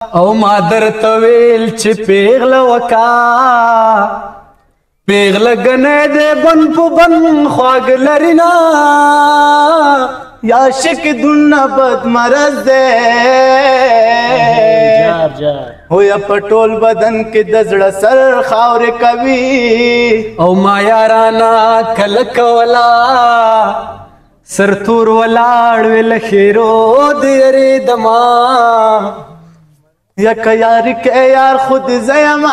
او ما درته ویل چې پیغله وکا پیغله ګنې دې بن په بن خواږ لري نه یا شک دونه بد مرض دی هو یا په ټول بدن کې د زړه سر خاورې کوي او ما یارانا کله کولا سرتور ولاړ ویل خیرو د یریدما یک یار کې یار خود زیما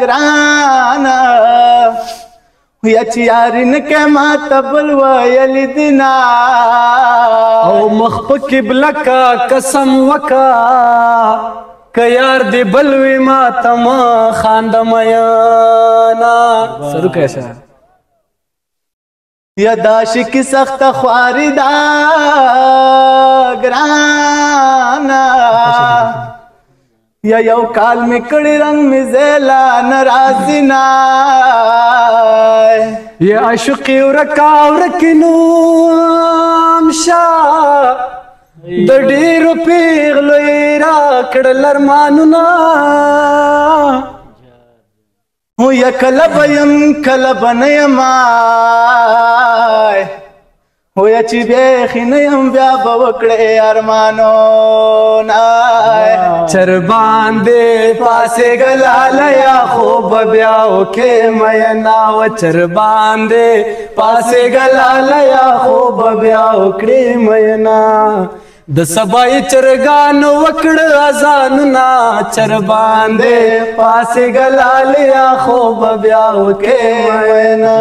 ګرانا یا چې یاري نه کې ما ته بل ویل دینا او مخ په قبله کا قسم وکا که یار دی بل وی ما ته ما خاندم یانا سرو کیسا یا داشکی سخت خواری دا گرانا یا یو کال می کڑی رنگ می زیلا نرازی نای یا عشقی ورکا ورکنوم شا د ډیرو پیغلو را کړل ارمانونه هو یا کله بیم کله بنیم هو یا چې بیخي نه یم بیا به وکړې ارمانونه چر باندې پاسېږه لالیا خوب بیا وکې مینا و چر باندې پاسېږه لالیا خوب بیا وکړې مینا د سبای چرګانو وکړ اذانونه چر باندې پاسېږه لالیا خوب بیا وکې مینا